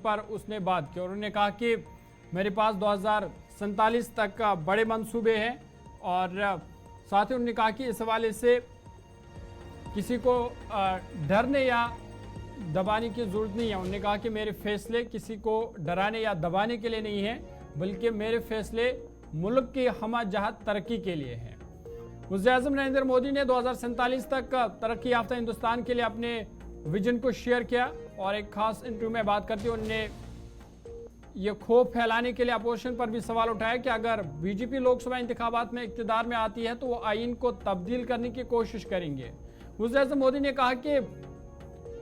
पर उसने बात की और उन्होंने कहा कि मेरे पास 2047 तक का बड़े मंसूबे हैं और साथ ही उन्होंने कहा कि इस हवाले से किसी को डरने या दबाने की जरूरत नहीं है। उन्होंने कहा कि मेरे फैसले किसी को डराने या दबाने के लिए नहीं है, बल्कि मेरे फैसले मुल्क की हमा जहत तरक्की के लिए हैं। वज़ीर-ए-आज़म नरेंद्र मोदी ने 2047 तक तरक्की याफ्ता हिंदुस्तान के लिए अपने विजन को शेयर किया और एक खास इंटरव्यू में बात करते हुए उन्होंने ये खौफ फैलाने के लिए अपोजिशन पर भी सवाल उठाया कि अगर बीजेपी लोकसभा इंतखाबात में इक़्तिदार में आती है तो वो आईन को तब्दील करने की कोशिश करेंगे। वज़ीर-ए-आज़म मोदी ने कहा कि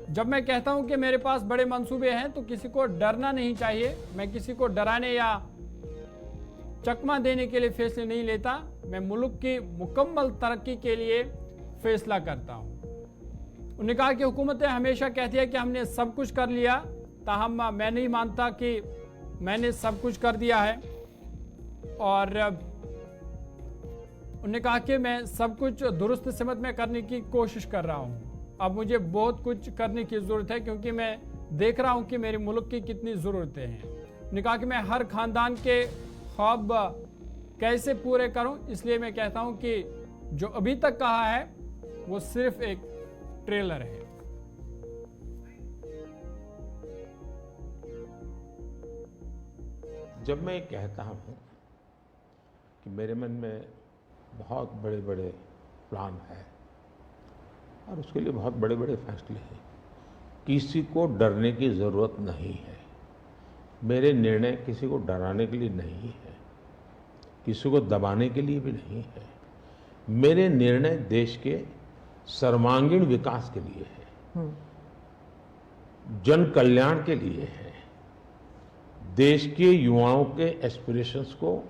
जब मैं कहता हूं कि मेरे पास बड़े मंसूबे हैं तो किसी को डरना नहीं चाहिए। मैं किसी को डराने या चकमा देने के लिए फैसले नहीं लेता, मैं मुल्क की मुकम्मल तरक्की के लिए फैसला करता हूं। उन्होंने कहा कि हुकूमतें हमेशा कहती है कि हमने सब कुछ कर लिया, ताहम मैं नहीं मानता कि मैंने सब कुछ कर दिया है और उन्होंने कहा कि मैं सब कुछ दुरुस्त सिमत में करने की कोशिश कर रहा हूं। अब मुझे बहुत कुछ करने की ज़रूरत है क्योंकि मैं देख रहा हूं कि मेरे मुल्क की कितनी ज़रूरतें हैं। उन्होंने कहा कि मैं हर ख़ानदान के ख्वाब कैसे पूरे करूं, इसलिए मैं कहता हूं कि जो अभी तक कहा है वो सिर्फ एक ट्रेलर है। जब मैं कहता हूं कि मेरे मन में बहुत बड़े बड़े प्लान है और उसके लिए बहुत बड़े बड़े फैसले हैं, किसी को डरने की ज़रूरत नहीं है। मेरे निर्णय किसी को डराने के लिए नहीं है, किसी को दबाने के लिए भी नहीं है। मेरे निर्णय देश के सर्वांगीण विकास के लिए है, जन कल्याण के लिए है, देश के युवाओं के एस्पिरेशंस को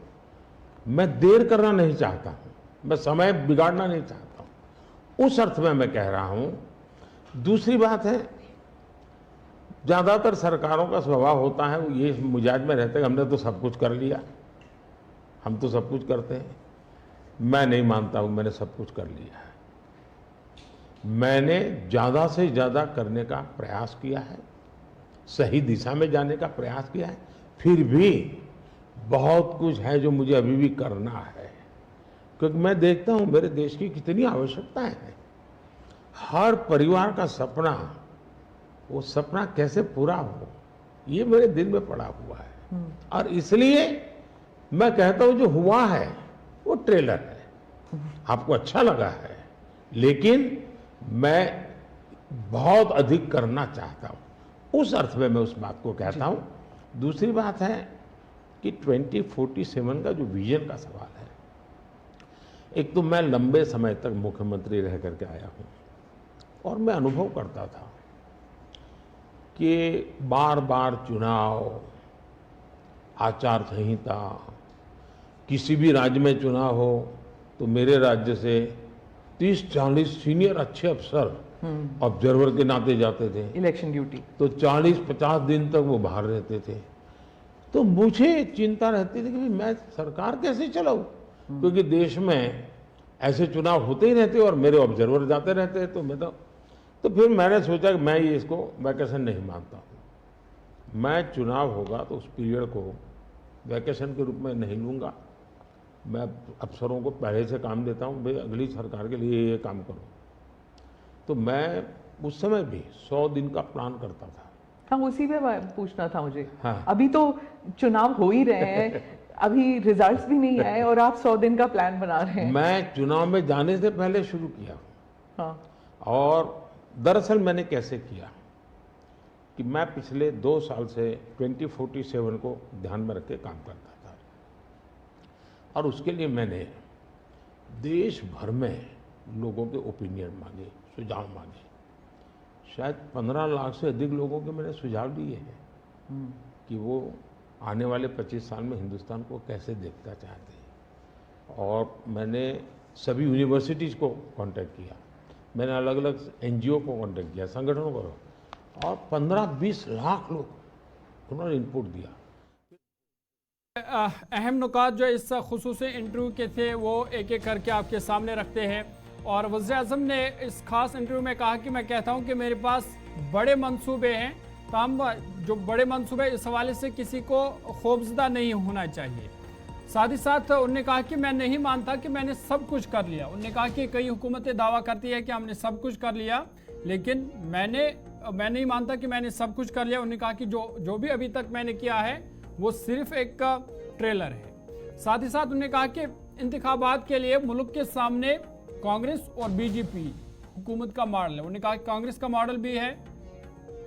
मैं देर करना नहीं चाहता हूं, मैं समय बिगाड़ना नहीं चाहता हूं, उस अर्थ में मैं कह रहा हूं। दूसरी बात है, ज्यादातर सरकारों का स्वभाव होता है वो ये मिजाज में रहते हैं हमने तो सब कुछ कर लिया, हम तो सब कुछ करते हैं। मैं नहीं मानता हूं मैंने सब कुछ कर लिया है। मैंने ज्यादा से ज्यादा करने का प्रयास किया है, सही दिशा में जाने का प्रयास किया है, फिर भी बहुत कुछ है जो मुझे अभी भी करना है, क्योंकि मैं देखता हूं मेरे देश की कितनी आवश्यकताएं हैं। हर परिवार का सपना, वो सपना कैसे पूरा हो, ये मेरे दिल में पड़ा हुआ है। और इसलिए मैं कहता हूं जो हुआ है वो ट्रेलर है, आपको अच्छा लगा है, लेकिन मैं बहुत अधिक करना चाहता हूं, उस अर्थ में मैं उस बात को कहता हूं। दूसरी बात है कि 2047 का जो विजन का सवाल है, एक तो मैं लंबे समय तक मुख्यमंत्री रह करके आया हूं और मैं अनुभव करता था कि बार बार चुनाव, आचार संहिता, किसी भी राज्य में चुनाव हो तो मेरे राज्य से 30-40 सीनियर अच्छे अफसर ऑब्जर्वर के नाते जाते थे इलेक्शन ड्यूटी, तो 40-50 दिन तक वो बाहर रहते थे। तो मुझे चिंता रहती थी कि मैं सरकार कैसे चलाऊं, क्योंकि देश में ऐसे चुनाव होते ही रहते और मेरे ऑब्जर्वर जाते रहते। तो मैं तो फिर मैंने सोचा कि मैं ये इसको वैकेशन नहीं मानता हूं। मैं चुनाव होगा तो उस पीरियड को वैकेशन के रूप में नहीं लूंगा। मैं अफसरों को पहले से काम देता हूं, भाई अगली सरकार के लिए ये काम करो। तो मैं उस समय भी 100 दिन का प्लान करता था। हाँ, उसी पे पूछना था मुझे। हाँ। अभी तो चुनाव हो ही रहे हैं, अभी रिजल्ट्स भी नहीं आए और आप 100 दिन का प्लान बना रहे हैं। मैं चुनाव में जाने से पहले शुरू किया। हाँ। और दरअसल मैंने कैसे किया कि मैं पिछले 2 साल से 2047 को ध्यान में रख के काम करता था और उसके लिए मैंने देश भर में लोगों के ओपिनियन मांगे, सुझाव मांगे। शायद 15 लाख से अधिक लोगों के मैंने सुझाव दिए हैं कि वो आने वाले 25 साल में हिंदुस्तान को कैसे देखना चाहते हैं। और मैंने सभी यूनिवर्सिटीज़ को कांटेक्ट किया, मैंने अलग अलग एनजीओ को कांटेक्ट किया, संगठनों को, और 15-20 लाख लोग उन्होंने इनपुट दिया। अहम नुकात जो इस खुसूसी इंटरव्यू के थे वो एक एक करके आपके सामने रखते हैं। और वज़ीर-ए-आज़म ने इस खास इंटरव्यू में कहा कि मैं कहता हूं कि मेरे पास बड़े मंसूबे हैं, तमाम जो बड़े मंसूबे, इस हवाले से किसी को खौफजदा नहीं होना चाहिए। साथ ही साथ उन्होंने कहा कि मैं नहीं मानता कि मैंने सब कुछ कर लिया। उन्होंने कहा कि कई हुकूमतें दावा करती है कि हमने सब कुछ कर लिया, लेकिन मैं नहीं मानता कि मैंने सब कुछ कर लिया। उन्होंने कहा कि जो भी अभी तक मैंने किया है वो सिर्फ एक ट्रेलर है। साथ ही साथ उन्होंने कहा कि इंतखाबात के लिए मुल्क के सामने कांग्रेस और बीजेपी हुकूमत का मॉडल है। उन्होंने कहा कि कांग्रेस का मॉडल भी है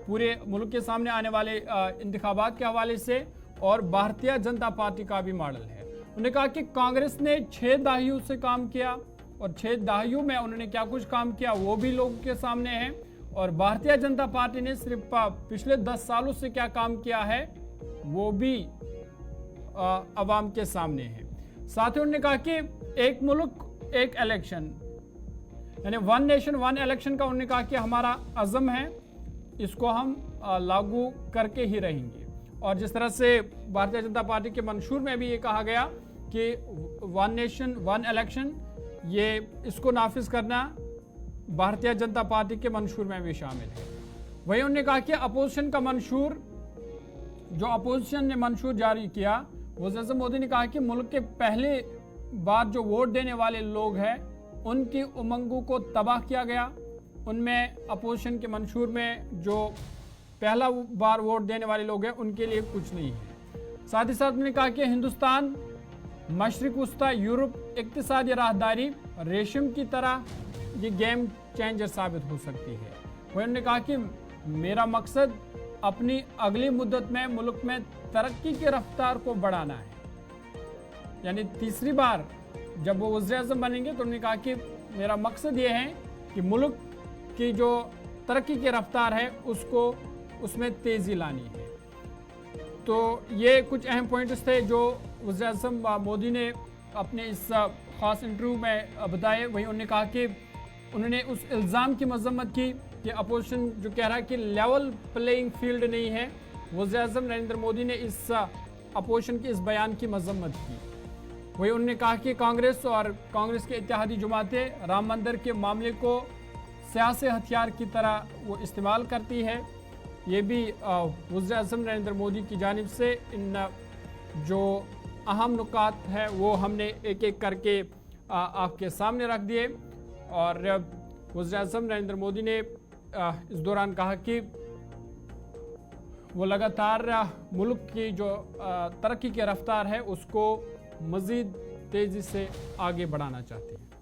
पूरे मुल्क के सामने आने वाले इंतखाबात के हवाले से, और भारतीय जनता पार्टी का भी मॉडल है। उन्होंने कहा कि कांग्रेस ने 6 दहाइयों से काम किया, और 6 दहाइयों में उन्होंने क्या कुछ काम किया वो भी लोगों के सामने है, और भारतीय जनता पार्टी ने सिर्फ पिछले 10 सालों से क्या काम किया है वो भी अवाम के सामने है। साथ ही उन्होंने कहा कि एक मुल्क एक इलेक्शन, यानी 1 नेशन 1 इलेक्शन का उन्होंने कहा कि हमारा अज़म है, इसको हम लागू करके ही रहेंगे। और जिस तरह से भारतीय जनता पार्टी के मंशूर में भी ये कहा गया कि 1 नेशन 1 इलेक्शन, ये इसको नाफिज करना भारतीय जनता पार्टी के मंशूर में भी शामिल है। वहीं उन्होंने कहा कि अपोजिशन का मंशूर, जो अपोजिशन ने मंशूर जारी किया, वज़ीर आज़म मोदी ने कहा कि मुल्क के पहले बार जो वोट देने वाले लोग हैं उनकी उमंगों को तबाह किया गया। उनमें अपोजिशन के मंशूर में जो पहला बार वोट देने वाले लोग हैं उनके लिए कुछ नहीं है। साथ ही साथ उन्होंने कहा कि हिंदुस्तान मशरिक वस्ता यूरोप इक्तिसादी राहदारी रेशम की तरह ये गेम चेंजर साबित हो सकती है। वही उन्होंने कहा कि मेरा मकसद अपनी अगली मुद्दत में मुल्क में तरक्की की रफ्तार को बढ़ाना है। यानी तीसरी बार जब वो वज़ीर आज़म बनेंगे तो उन्होंने कहा कि मेरा मकसद ये है कि मुल्क की जो तरक्की की रफ्तार है उसमें तेज़ी लानी है। तो ये कुछ अहम पॉइंट्स थे जो वज़ीर आज़म मोदी ने अपने इस ख़ास इंटरव्यू में बताए। वहीं उन्होंने कहा कि उन्होंने उस इल्ज़ाम की मज़म्मत की कि अपोजिशन जो कह रहा है कि लेवल प्लेइंग फील्ड नहीं है, वज़ीर आज़म नरेंद्र मोदी ने इस अपोजिशन के इस बयान की मज़म्मत की। वहीं उन्होंने कहा कि कांग्रेस और कांग्रेस के इत्तेहादी जमातें राम मंदिर के मामले को सियासी हथियार की तरह वो इस्तेमाल करती है। ये भी वज़ीर आज़म नरेंद्र मोदी की जानिब से इन जो अहम नुकात है वो हमने एक एक करके आपके सामने रख दिए। और वज़ीर आज़म नरेंद्र मोदी ने इस दौरान कहा कि वो लगातार मुल्क की जो तरक्की की रफ्तार है उसको मज़ीद तेज़ी से आगे बढ़ाना चाहते हैं।